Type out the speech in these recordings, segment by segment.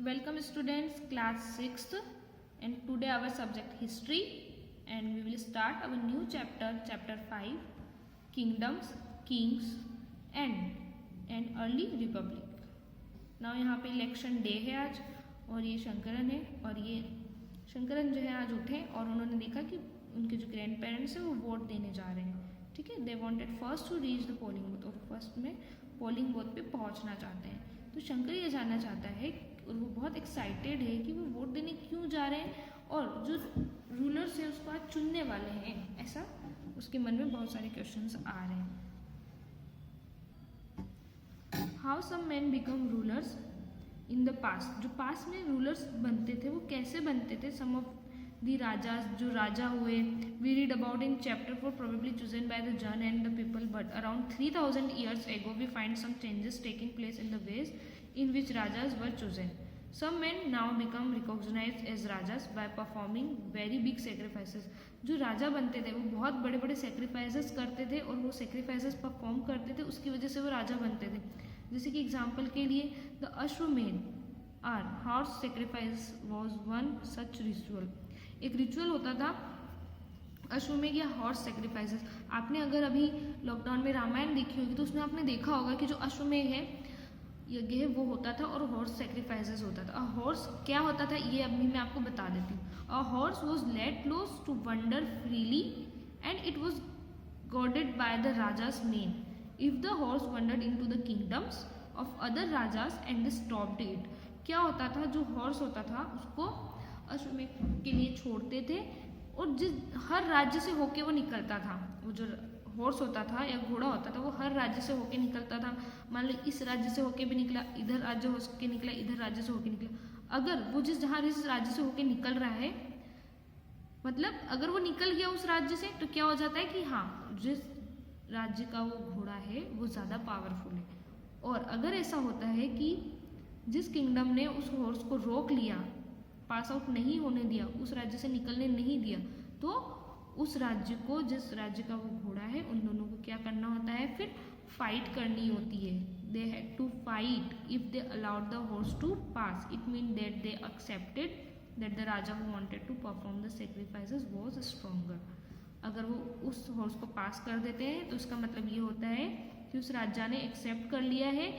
Welcome students, class 6th, and today our subject history, and we will start our new chapter 5, kingdoms, kings and early republic. Now यहाँ पे election day है आज और ये शंकरन है और ये शंकरन जो है आज उठे और उन्होंने देखा कि उनके जो ग्रैंड पेरेंट्स हैं वो वोट देने जा रहे हैं. ठीक है, they wanted first to reach the polling booth और फर्स्ट में पोलिंग बूथ पे पहुंचना चाहते हैं. तो शंकर ये जानना चाहता है और वो बहुत एक्साइटेड है कि वो वोट देने क्यों जा रहे हैं और जो रूलर्स हैं उसको आज चुनने वाले हैं, ऐसा उसके मन में बहुत सारे क्वेश्चंस आ रहे हैं. How some man become rulers in the past. जो पास्ट में रूलर्स बनते थे वो कैसे बनते थे. सम ऑफ दी राजाज, जो राजा हुए, we read about in chapter 4, probably chosen by the Jun and the people, but around 3000 years ago we find some changes taking place in the ways in which rajas were chosen. Some men now become recognized as rajas by performing very big sacrifices. जो राजा बनते थे वो बहुत बड़े बड़े sacrifices करते थे और वो सेक्रीफाइसेस परफॉर्म करते थे, उसकी वजह से वो राजा बनते थे. जैसे कि एग्जाम्पल के लिए the ashvamedha or horse sacrifice was one such ritual. एक रिचुअल होता था अश्वमेध या हॉर्स सेक्रीफाइसेस. आपने अगर अभी लॉकडाउन में रामायण देखी होगी तो उसमें आपने देखा होगा कि जो अश्वमेध है यज्ञ है वो होता था और हॉर्स सेक्रीफाइसेस होता था. हॉर्स क्या होता था ये अभी मैं आपको बता देती हूँ. A horse was let loose to wander freely and it was guarded by the raja's men. If the horse wandered into the kingdoms of other rajas and stopped it. क्या होता था, जो हॉर्स होता था उसको अश्वमेध के लिए छोड़ते थे और जिस हर राज्य से होके वो निकलता था. वो जो हॉर्स होता था या घोड़ा होता था वो हर राज्य से होके निकलता था. मान लो इस राज्य से होके भी निकला, इधर राज्य होके निकला, इधर राज्य से होके निकला. अगर वो जिस राज्य से होके निकल रहा है, मतलब अगर वो निकल गया उस राज्य से, तो क्या हो जाता है कि हाँ, जिस राज्य का वो घोड़ा है वो ज़्यादा पावरफुल है. और अगर ऐसा होता है कि जिस किंगडम ने उस हॉर्स को रोक लिया, पास आउट नहीं होने दिया, उस राज्य से निकलने नहीं दिया, तो उस राज्य को, जिस राज्य का वो घोड़ा है, उन दोनों को क्या करना होता है, फिर फाइट करनी होती है. They had to fight if they allowed the horse to pass. It mean that they accepted that the raja who wanted to perform the sacrifices was stronger. अगर वो उस हॉर्स को पास कर देते हैं तो इसका मतलब ये होता है कि उस राजा ने एक्सेप्ट कर लिया है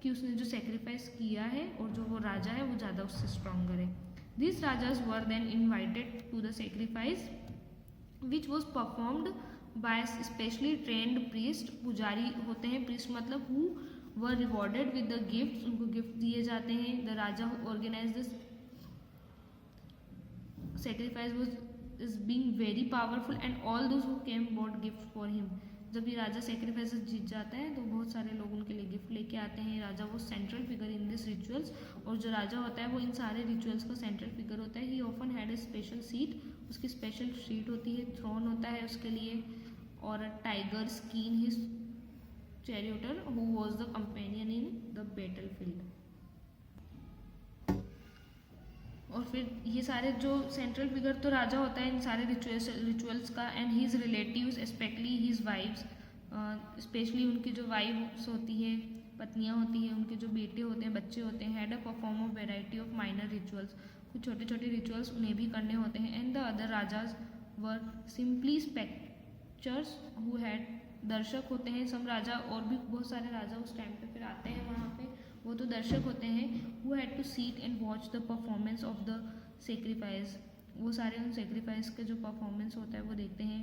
कि उसने जो सेक्रीफाइस किया है और जो वो राजा है वो ज़्यादा उससे स्ट्रॉन्गर है. These rajas were then invited to the sacrifice, which was performed by specially trained priest. पुजारी होते हैं, priest मतलब who were rewarded with the gifts. उनको गिफ्ट दिए जाते हैं. The raja who organized this sacrifice is being very powerful and all those who came brought gifts for him. जब ये राजा सेक्रीफाइसेस जीत जाता है तो बहुत सारे लोग उनके लिए गिफ्ट लेके आते हैं. राजा वो central figure in this rituals, और जो राजा होता है वो इन सारे रिचुअल्स का सेंट्रल फिगर होता है. He often had a special seat. उसकी स्पेशल सीट होती है, थ्रोन होता है उसके लिए. और tiger skin his charioteer who was the companion in the battlefield. और फिर ये सारे जो सेंट्रल फिगर तो राजा होता है इन सारे रिचुअल्स का. And his relatives, especially his wifes, especially उनकी जो वाइफ्स होती है, पत्नियां होती हैं, उनके जो बेटे होते हैं, बच्चे होते हैं, had a perform of variety of minor rituals. कुछ छोटे छोटे रिचुअल्स उन्हें भी करने होते हैं. And the other rajas were simply spectators who had, दर्शक होते हैं. सम राजा, और भी बहुत सारे राजा उस टाइम पे फिर आते हैं वहाँ पे, वो तो दर्शक होते हैं. Who had to sit and watch the performance of the sacrifice. वो सारे उन सेक्रीफाइस के जो परफॉर्मेंस होता है वो देखते हैं.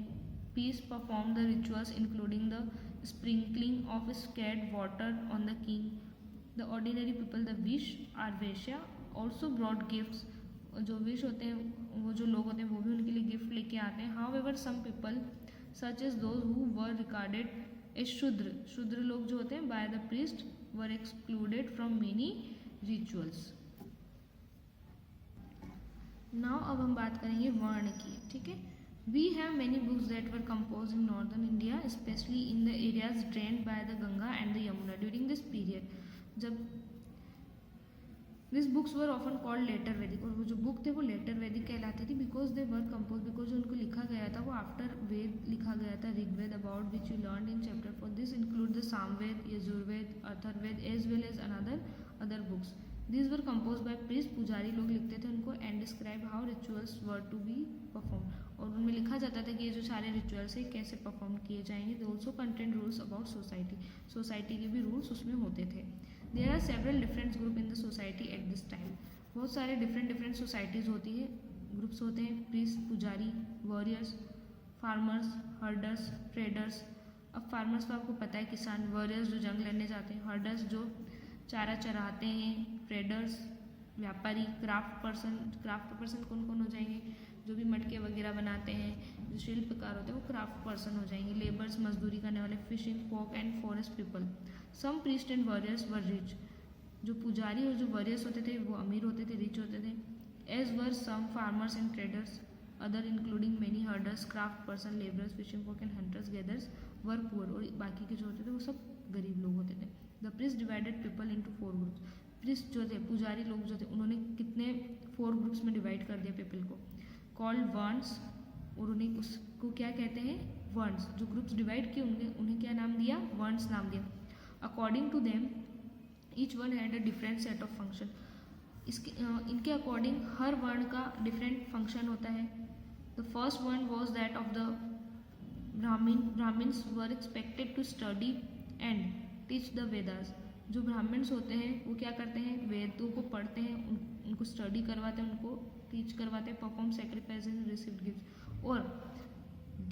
पीस perform the rituals including the sprinkling of sacred water on the king. The ordinary people, the Vish or Vaishya, also brought gifts. जो विश होते हैं, वो जो लोग होते हैं वो भी उनके लिए गिफ्ट लेके आते हैं. However some people such as those who were regarded as Shudra, Shudra लोग जो होते हैं by the priest were excluded from many rituals. Now अब हम बात करेंगे वर्ण की. ठीक है, we have many books that were composed in northern India, especially in the areas drained by the Ganga and the Yamuna during this period. जब these books were often called later Vedic, और वो जो book थे वो letter वैदिक कहलाती थी. Because they were compose, because उनको लिखा गया था वो आफ्टर वेद लिखा गया था, Rigveda, about which you learn in chapter 4. This include the Samaveda, Yajurveda, Atharvaveda as well as another books. These were composed by priest, पुजारी लोग लिखते थे उनको, and describe how rituals were to be performed. और उनमें लिखा जाता था कि ये जो सारे रिचुअल्स है कैसे परफॉर्म किए जाएंगे. They also contained rules about society. Society के भी रूल्स उसमें होते थे. There are several different groups in the society at this time. बहुत सारे डिफरेंट सोसाइटीज़ होती है, ग्रुप्स होते हैं. प्रीस्ट, पुजारी, वॉरियर्स, फार्मर्स, हर्डर्स, ट्रेडर्स. अब फार्मर्स तो आपको पता है किसान, वॉरियर्स जो जंग लड़ने जाते हैं, हर्डर्स जो चारा चराते हैं, ट्रेडर्स व्यापारी, क्राफ्ट पर्सन कौन कौन हो जाएंगे, जो भी मटके वगैरह बनाते हैं, जो शिल्पकार होते हैं वो क्राफ्ट पर्सन हो जाएंगे. लेबर्स मजदूरी करने वाले, fishing, folk and forest people. Some priest and warriors were rich. जो पुजारी और जो वॉरियर्स होते थे वो अमीर होते थे, रिच होते थे. As were some farmers and traders. Other including many herders, craft person, labourers, fishing folk and hunters gatherers were poor. और बाकी के जो होते थे वो सब गरीब लोग होते थे. The priest divided people into 4 groups. Priest जो थे, पुजारी लोग जो थे, उन्होंने कितने 4 ग्रुप्स में डिवाइड कर दिया पीपल को, कॉल्ड वर्न्स. और उन्हें उसको क्या कहते हैं, वर्न्स. जो ग्रुप्स डिवाइड किए उन्हें क्या नाम दिया, वर्न्स नाम दिया. According to them each one had a different set of function. इनके अकॉर्डिंग हर वर्ण का डिफरेंट फंक्शन होता है. The first one was that of the Brahmins were expected to study and teach the Vedas. जो ब्राह्मण्स होते हैं वो क्या करते हैं, वेदों को पढ़ते हैं, उनको स्टडी करवाते हैं, उनको टीच करवाते हैं, परफॉर्म सैक्रिफाइसेस, रिसीव गिफ्ट, और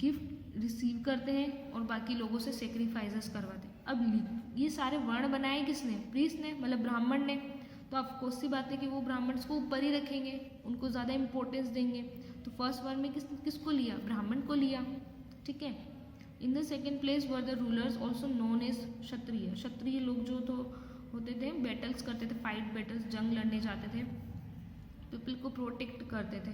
गिफ्ट रिसीव करते हैं और बाकी लोगों से सेक्रीफाइसेस करवाते हैं. अब ये सारे वर्ण बनाए किसने, प्रीस्ट ने, मतलब ब्राह्मण ने. तो ऑफकोर्स सी बात है कि वो ब्राह्मण्स को ऊपर ही रखेंगे, उनको ज़्यादा इंपॉर्टेंस देंगे. तो फर्स्ट वर्ण में किसको लिया, ब्राह्मण को लिया. ठीक है. In the second place were the rulers also known as Kshatriya. Kshatriya लोग जो तो होते थे, बैटल्स करते थे, फाइट बैटल्स, जंग लड़ने जाते थे, पीपल को प्रोटेक्ट करते थे.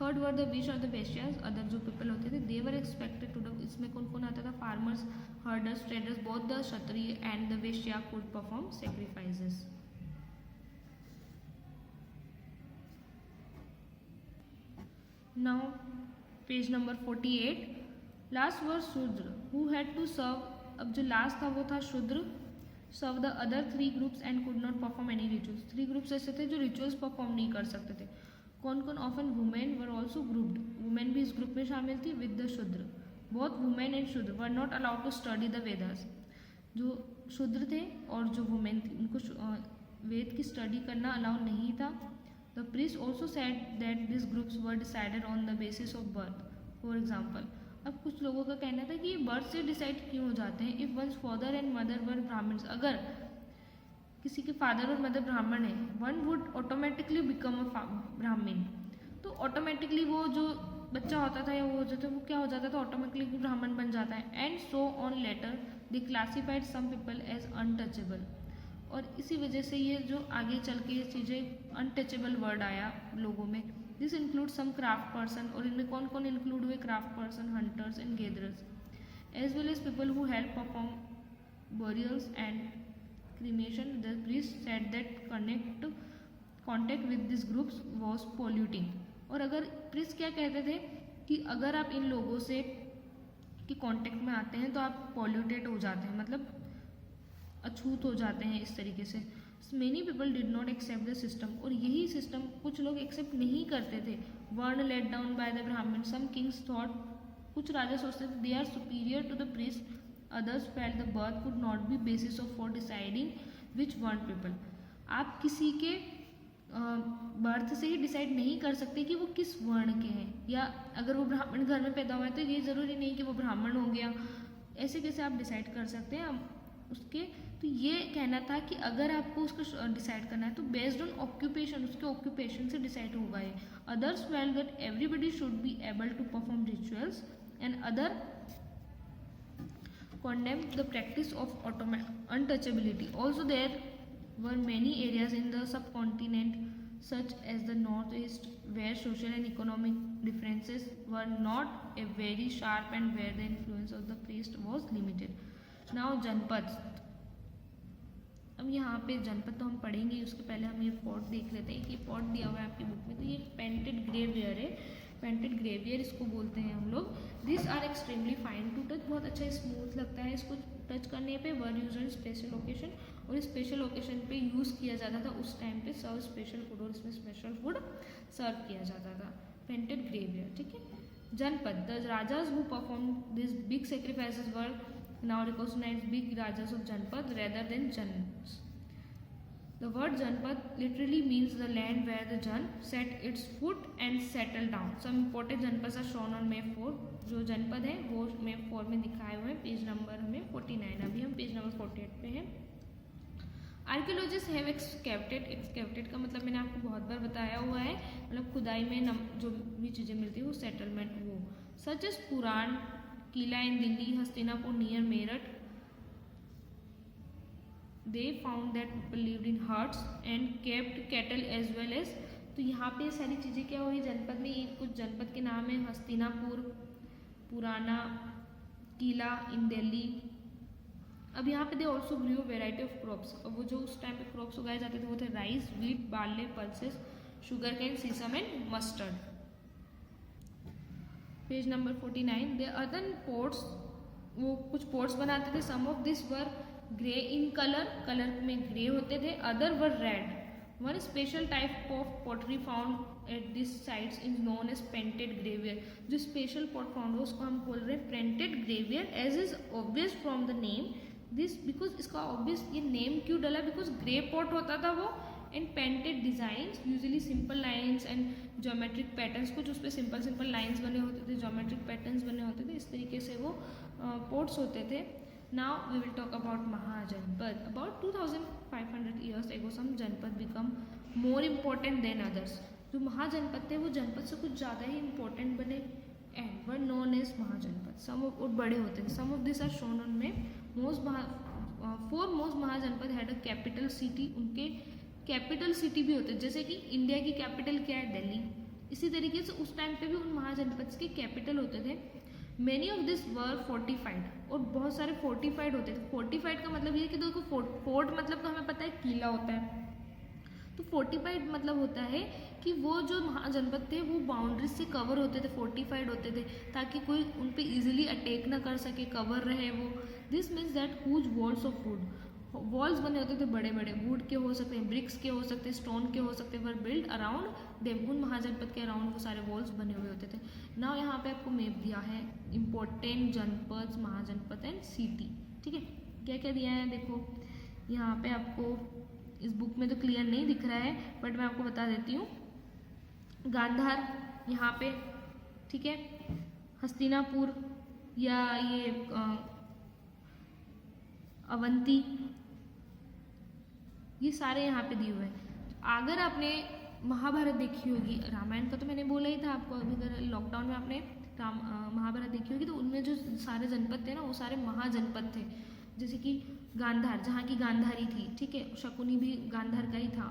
थर्ड वर द विश और द वेश्यास. अदर जो पीपल होते थे they were expected to the. इसमें कौन कौन आता था, farmers, herders, traders, both the Kshatriya and the Vaishya could perform sacrifices. Now page number 48. Last were Shudra who had to serve. अब जो लास्ट था वो था Shudra. Serve the other 3 groups and could not perform any rituals. 3 groups ऐसे थे जो rituals perform नहीं कर सकते थे. कौन कौन, often women were also grouped. Women भी इस ग्रुप में शामिल थी with the Shudra. Both women and Shudra were not allowed to study the Vedas. जो शूद्र थे और जो वुमेन थी उनको वेद की स्टडी करना अलाउ नहीं था. The priest also said that this groups were decided on the basis of birth. For example, अब कुछ लोगों का कहना था कि ये बर्थ से डिसाइड क्यों हो जाते हैं. If one's father and mother were Brahmins. अगर किसी के फादर और मदर ब्राह्मण है, one would automatically become a Brahmin. तो ऑटोमेटिकली वो जो बच्चा होता था या वो जो था वो क्या हो जाता था, ऑटोमेटिकली ब्राह्मण बन जाता है. And so on later they classified some people as untouchable. और इसी वजह से ये जो आगे चल के ये चीज़ें अनटचेबल वर्ड आया लोगों में. This include some craft person. और इनमें कौन कौन इंक्लूड हुए, craft person, hunters and gatherers, as well as people who help perform burials and cremation. The priest said that contact with this groups was polluting. और अगर priest क्या कहते थे कि अगर आप इन लोगों से कि कांटेक्ट में आते हैं तो आप पॉल्यूटेड हो जाते हैं, मतलब अछूत हो जाते हैं इस तरीके से. Many people did not accept the system. और यही सिस्टम कुछ लोग एक्सेप्ट नहीं करते थे. वर्ण let down by the Brahmin. Some kings thought. कुछ राजा सोचते थे they are superior to the priest. Others felt the birth could not be basis of for deciding which varna people. आप किसी के बर्थ से ही डिसाइड नहीं कर सकते कि वो किस वर्ण के हैं, या अगर वो ब्राह्मण घर में पैदा हुआ है तो ये ज़रूरी नहीं कि वो ब्राह्मण हो गया. ऐसे कैसे आप डिसाइड कर सकते हैं उसके. तो ये कहना था कि अगर आपको उसको डिसाइड करना है तो बेस्ड ऑन ऑक्यूपेशन, उसके ऑक्यूपेशन से डिसाइड होगा ये. Others felt that everybody should be able to perform rituals and other condemned the practice of untouchability. Also there were many areas in the subcontinent such as the northeast where social and economic differences were not a very sharp and where the influence of the priest was limited. Now जनपद. अब यहाँ पे जनपद तो हम पढ़ेंगे, उसके पहले हम ये पॉट देख लेते हैं कि पॉट दिया हुआ है आपकी बुक में. तो ये पेंटेड ग्रेवियर है. पेंटेड ग्रेवियर इसको बोलते हैं हम लोग. This are extremely fine to touch. बहुत अच्छा स्मूथ लगता है इसको टच करने पे. Were use in special occasion. और स्पेशल ओकेशन पे यूज़ किया जाता था उस टाइम पे सर्व स्पेशल फूड, और इसमें स्पेशल फूड सर्व किया जाता था। पेंटेड ग्रेवियर, ठीक है। Janapada, the rajas who perform this big sacrifices were now recognised big rajas of janapada rather than janas. The word Janpad literally means the land where the Jan set its foot and settled down. Some important Janpads are shown on map 4. जो जनपद है वो map 4 में दिखाए हुए हैं, page number हमें 49, अभी हम पेज नंबर 48 पे हैं। आर्कियोलॉजिस्ट हैव एक्सकैवेटेड का मतलब मैंने आपको बहुत बार बताया हुआ है, मतलब खुदाई में जो भी चीज़ें मिलती है वो सेटलमेंट वो, such as Purana Qila in Delhi, Hastinapur near Meerut. They found that people lived in huts and kept cattle as well as, तो यहाँ पे सारी चीज़ें क्या हुई जनपद में, ये कुछ जनपद के नाम है, हस्तिनापुर, पुराना, किला इन दिल्ली। अब यहाँ पे they also grew variety of crops, अब वो जो उस टाइम पे क्रॉप्स उगाए जाते थे वो थे rice, wheat, barley, pulses, sugar cane, sesame and mustard. Page number 49, they other pots, वो कुछ पोर्ट्स बनाते थे, some of this were grey in colour में ग्रे होते थे, other were red. One special type of pottery found at this sites is known as painted greyware. जो special pot found है उसको हम बोल रहे हैं painted grey ware, as is obvious from the name this, because इसका ऑब्वियस ये name क्यों डला, बिकॉज ग्रे पॉट होता था वो, and painted designs usually simple lines and geometric patterns, कुछ उस पर सिंपल लाइन्स बने होते थे, ज्योमेट्रिक पैटर्न्स बने होते थे, इस तरीके से वो पोर्ट्स होते थे। Now we will talk about Mahajanpad. About 2500 years ago, some Janpad become more important than others. जो महाजनपद थे वो जनपद से कुछ ज़्यादा ही important बने and were known as महाजनपद. Some of और बड़े होते थे. Some of these are shown on map. Four most महाजनपद had a capital city. उनके कैपिटल सिटी भी होते, जैसे कि इंडिया की कैपिटल क्या है, दिल्ली। इसी तरीके से उस टाइम पे भी उन महाजनपद के कैपिटल होते थे। Many of this were fortified, और बहुत सारे फोर्टिफाइड होते थे। फोर्टिफाइड का मतलब ये कि देखो फोर्ट मतलब तो हमें पता है किला होता है, तो फोर्टिफाइड मतलब होता है कि वो जो महाजनपद थे वो बाउंड्रीज से कवर होते थे, फोर्टिफाइड होते थे, ताकि कोई उन पे इजीली अटैक ना कर सके, कवर रहे वो। This means that huge walls of wood, walls बने होते थे बड़े बड़े, वुड के हो सकते हैं, ब्रिक्स के हो सकते हैं, स्टोन के हो सकते हैं, वर बिल्ड अराउंड देम, उन महाजनपद के अराउंड वो सारे वॉल्स बने हुए होते थे। नाउ यहाँ पे आपको मैप दिया है इम्पोर्टेंट जनपद, महाजनपद एंड सिटी, ठीक है। क्या क्या दिया है देखो, यहाँ पे आपको इस बुक में तो क्लियर नहीं दिख रहा है, बट मैं आपको बता देती हूँ। गांधार यहाँ पे, ठीक है, हस्तिनापुर या ये अवंती, ये सारे यहाँ पे दिए हुए हैं। अगर आपने महाभारत देखी होगी, रामायण का तो मैंने बोला ही था आपको, अगर लॉकडाउन में आपने महाभारत देखी होगी तो उनमें जो सारे जनपद थे ना वो सारे महाजनपद थे। जैसे कि गांधार, जहाँ की गांधारी थी, ठीक है, शकुनी भी गांधार का ही था,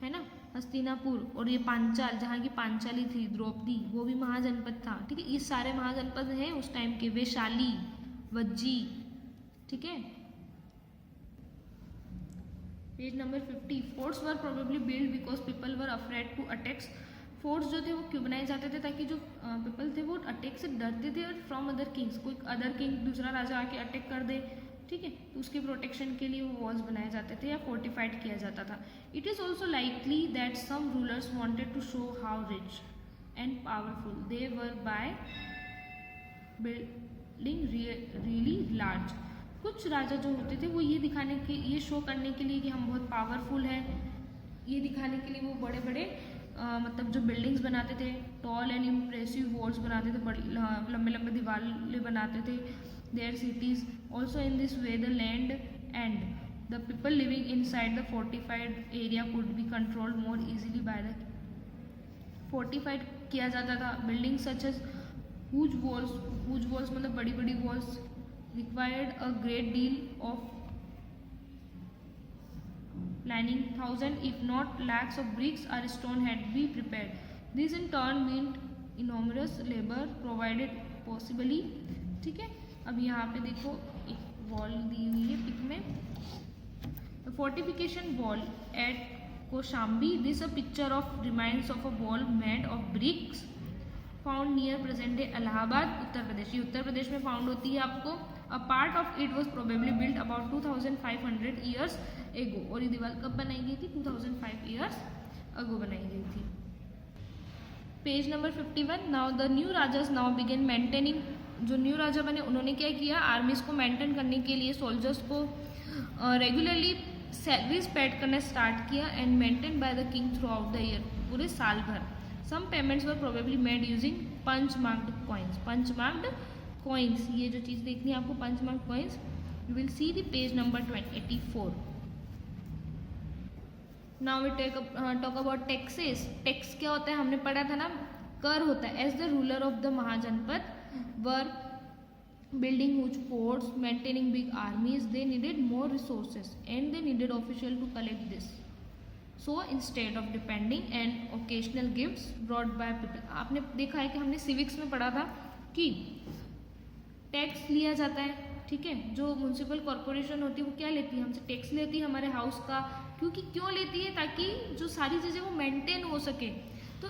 है ना। हस्तिनापुर, और ये पांचाल, जहाँ की पांचाली थी, द्रौपदी, वो भी महाजनपद था, ठीक है। ये सारे महाजनपद हैं उस टाइम के। वैशाली, वज्जी, ठीक है। Page number 50, forts were probably build because people were afraid to attacks. Forts जो थे वो क्यों बनाए जाते थे, ताकि जो पीपल थे वो अटैक से डरते थे, फ्रॉम अदर किंग्स, कोई अदर किंग दूसरा राजा आके अटैक कर दे, ठीक है, तो उसके प्रोटेक्शन के लिए वो वॉल्स बनाए जाते थे या फोर्टिफाइड किया जाता था। It is also likely that some rulers wanted to show how rich and powerful they were by building really large. कुछ राजा जो होते थे वो ये दिखाने के, ये शो करने के लिए कि हम बहुत पावरफुल हैं, ये दिखाने के लिए वो बड़े बड़े मतलब जो बिल्डिंग्स बनाते थे, टॉल एंड इम्प्रेसिव वॉल्स बनाते थे, बड़े लंबे लंबे दीवारें बनाते थे, their cities. Also in this way the land and the people living inside the fortified area could be controlled more easily by the. Fortified किया जाता था, building such as huge walls मतलब बड़ी बड़ी walls required a great deal of planning. Thousands if not lakhs of bricks or stone had to be prepared. This in turn meant enormous labor provided possibly, ठीक है। अब यहाँ पे देखो एक वॉल दी हुई है पिक में, the fortification wall at Koshambi. This a picture of remains of a wall made of bricks found near present day Allahabad, Uttar Pradesh. ये उत्तर प्रदेश में फाउंड होती है आपको a part of it was probably built about 2500 years ago, और ये दीवार कब बनाई गई थी? 2005 ईयर्स अगो बनाई गई थी। Page number 51। Now the new rajas now began maintaining, जो न्यू राजा बने उन्होंने क्या किया, आर्मीज को मेंटेन करने के लिए सोल्जर्स को रेगुलरली सैलरीज पेड करना स्टार्ट किया and maintain by the king throughout the year, पूरे साल भर। Some payments were probably made using punch marked coins. Punch marked coins, ये जो चीज़ देखनी है आपको, punch marked coins, you will see the page number 84। Now we talk about taxes. Tax क्या होता है, हमने पढ़ा था ना, कर होता है। As the ruler of the mahajanapada were building huge forts, maintaining big armies, they needed more resources and they needed officials to collect this. So instead of depending and occasional gifts brought by people, आपने देखा है कि हमने civics में पढ़ा था कि tax लिया जाता है, ठीक है, जो म्यूनसिपल कॉरपोरेशन होती है वो क्या लेती है, हमसे टैक्स लेती है हमारे हाउस का, क्योंकि क्यों लेती है, ताकि जो सारी चीज़ें वो मेंटेन हो सके। तो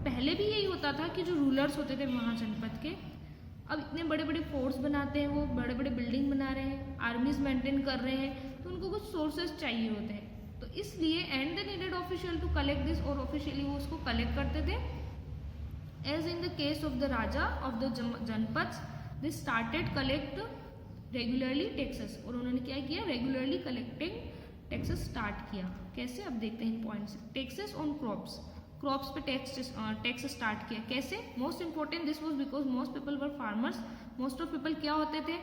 पहले भी यही होता था कि जो रूलर्स होते थे महाजनपद के, अब इतने बड़े बड़े फोर्ट्स बनाते हैं, वो बड़े बड़े बिल्डिंग बना रहे हैं, आर्मीज मेंटेन कर रहे हैं, तो उनको कुछ सोर्सेज चाहिए होते हैं, तो इसलिए and they needed official to collect this, और ऑफिशियली वो उसको कलेक्ट करते थे। As in the case of the raja of the janapada, they started collect regularly taxes, और उन्होंने क्या किया, रेगुलरली कलेक्टिंग टैक्सेस स्टार्ट किया। कैसे, अब देखते हैं इन points. Taxes on crops, crops पे टैक्स स्टार्ट किया। कैसे? Most important this was because most people were farmers, most of people क्या होते थे,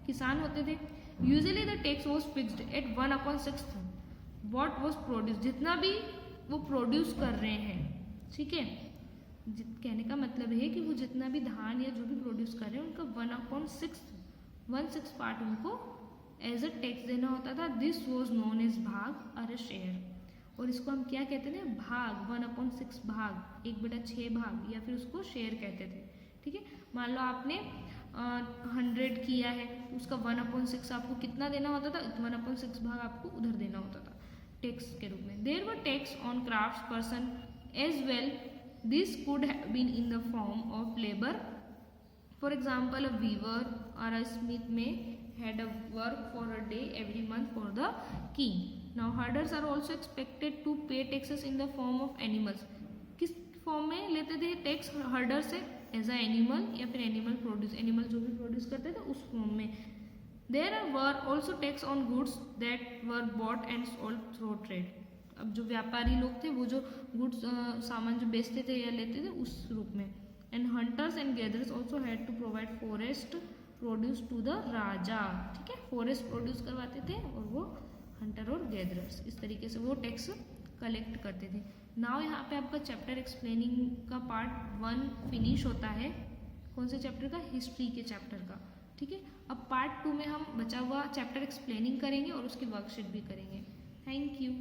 किसान होते थे। Usually the tax was fixed at 1/6 what was produce, जितना भी वो प्रोड्यूस कर रहे हैं, ठीक है, कहने का मतलब है कि वो जितना भी धान या जो भी प्रोड्यूस कर रहे हैं उनका 1/6 पार्ट उनको एज अ टैक्स देना होता था। दिस वॉज नोन एज भाग और शेयर, और इसको हम क्या कहते थे, भाग, 1/6 भाग, 1/6 भाग, या फिर उसको शेयर कहते थे, ठीक है। मान लो आपने 100 किया है, उसका 1/6 आपको कितना देना होता था, 1/6 भाग आपको उधर देना होता था टैक्स के रूप में। There were tax on craft person as well, this could have been in the form of labour, for example a weaver or a smith में had a work for a day every month for the king. Now herders are also expected to pay taxes in the form of animals. किस form में लेते थे tax हर्डर से, as a animal, या फिर animal produce, animal जो भी produce करते थे उस फॉर्म में। There were also tax on goods that were bought and sold through trade. अब जो व्यापारी लोग थे वो जो गुड्स सामान जो बेचते थे या लेते थे उस रूप में। And hunters and gatherers also had to provide forest produce to the raja, ठीक है, फॉरेस्ट प्रोड्यूस करवाते थे और वो हंटर और गैदरर्स, इस तरीके से वो टैक्स कलेक्ट करते थे। नाउ यहाँ पे आपका चैप्टर एक्सप्लेनिंग का पार्ट 1 फिनिश होता है। कौन से चैप्टर का? हिस्ट्री के चैप्टर का, ठीक है। अब पार्ट 2 में हम बचा हुआ चैप्टर एक्सप्लेनिंग करेंगे और उसकी वर्कशीट भी करेंगे। Thank you.